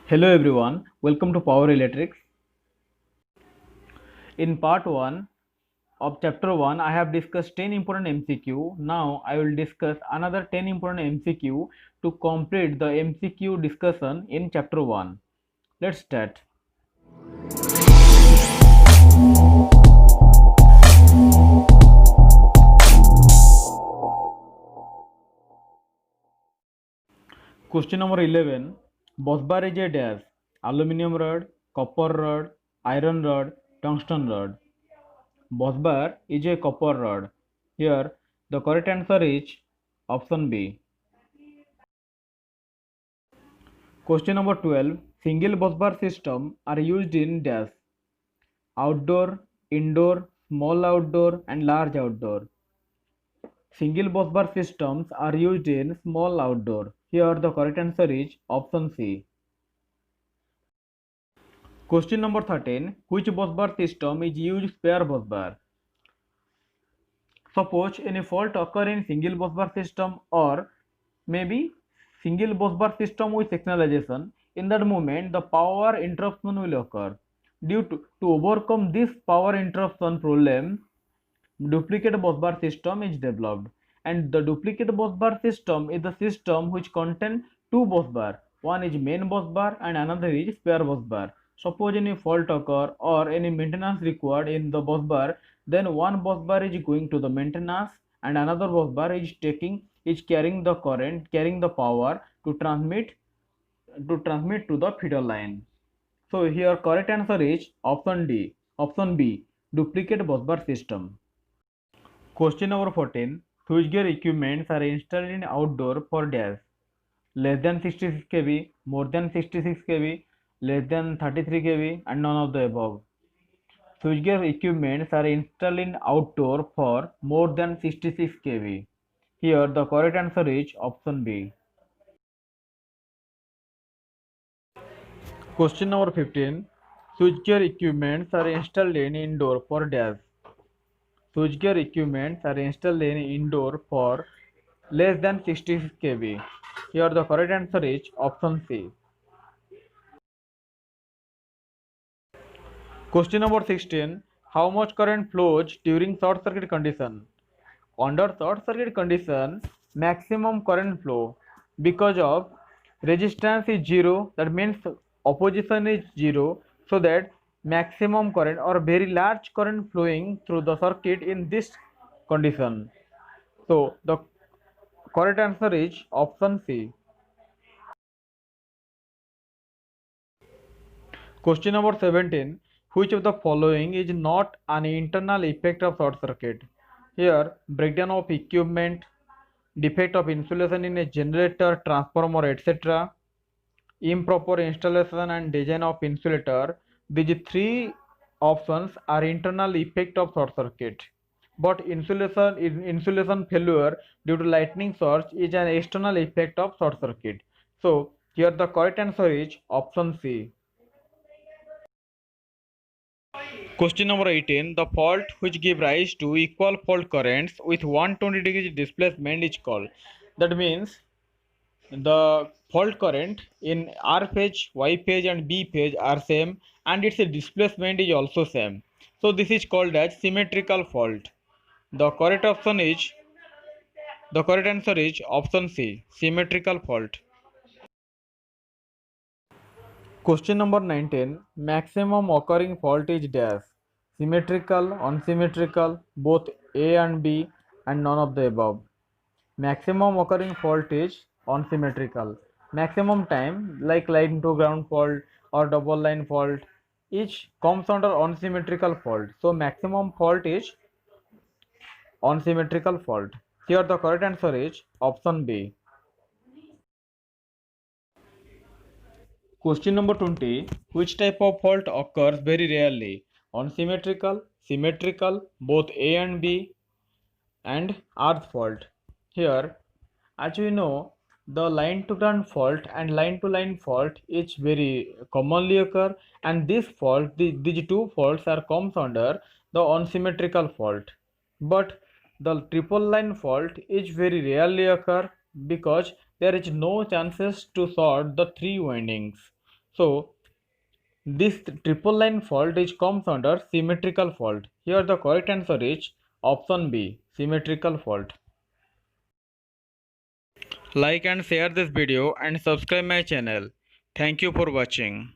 Hello everyone, welcome to Power Electrics. In part 1 of chapter 1, I have discussed 10 important MCQ. Now I will discuss another 10 important MCQ to complete the MCQ discussion in chapter 1. Let's start. Question number 11. Busbar is a dash: aluminum rod, copper rod, iron rod, tungsten rod. Busbar is a copper rod. Here the correct answer is option B. Question number 12. Single busbar system are used in dash: outdoor, indoor, small outdoor and large outdoor. Single busbar systems are used in small outdoor. Here the correct answer is option C. Question number 13. Which busbar system is used spare busbar? Suppose any fault occur in single busbar system or maybe single busbar system with sectionalization. In that moment, the power interruption will occur. To overcome this power interruption problem, duplicate busbar system is developed. And the duplicate busbar system is the system which contains two busbar. One is main busbar and another is spare busbar. Suppose any fault occur or any maintenance required in the busbar, then one busbar is going to the maintenance and another busbar is carrying the current, carrying the power to transmit to the feeder line. So here correct answer is option D. Option B, duplicate busbar system. Question number 14. Switchgear equipments are installed in outdoor for dash: less than 66 kV, more than 66 kV, less than 33 kV, and none of the above. Switchgear equipments are installed in outdoor for more than 66 kV. Here the correct answer is option B. Question number 15. Switchgear equipments are installed in indoor for dash: switchgear equipments are installed in indoor for less than 66 kV. Here the correct answer is option C. Question number 16. How much current flows during short circuit condition? Under short circuit condition, maximum current flow, because of resistance is 0, that means opposition is 0, so that maximum current or very large current flowing through the circuit in this condition. So the correct answer is option C. Question number 17. Which of the following is not an internal effect of short circuit? Here, breakdown of equipment, defect of insulation in a generator, transformer, etc., improper installation and design of insulator. These three options are internal effect of short circuit. But insulation failure due to lightning source is an external effect of short circuit. So here the correct answer is option C. Question number 18. The fault which give rise to equal fault currents with 120 degrees displacement is called. That means the fault current in R phase, Y phase and B phase are same and its displacement is also same. So this is called as symmetrical fault. The correct option is the correct answer is option C, symmetrical fault. Question number 19. Maximum occurring fault is dash: symmetrical, unsymmetrical, both A and B, and none of the above. Maximum occurring fault is unsymmetrical. Maximum time, like line to ground fault or double line fault, each comes under unsymmetrical fault. So maximum fault is unsymmetrical fault. Here the correct answer is option B. Question number 20. Which type of fault occurs very rarely? Unsymmetrical, symmetrical, both A and B, and earth fault. Here, as we know, the line to ground fault and line to line fault is very commonly occur, and this fault, these two faults are comes under the unsymmetrical fault. But the triple line fault is very rarely occur because there is no chances to short the three windings. So this triple line fault is comes under symmetrical fault. Here the correct answer is option B, symmetrical fault. Like and share this video and subscribe my channel. Thank you for watching.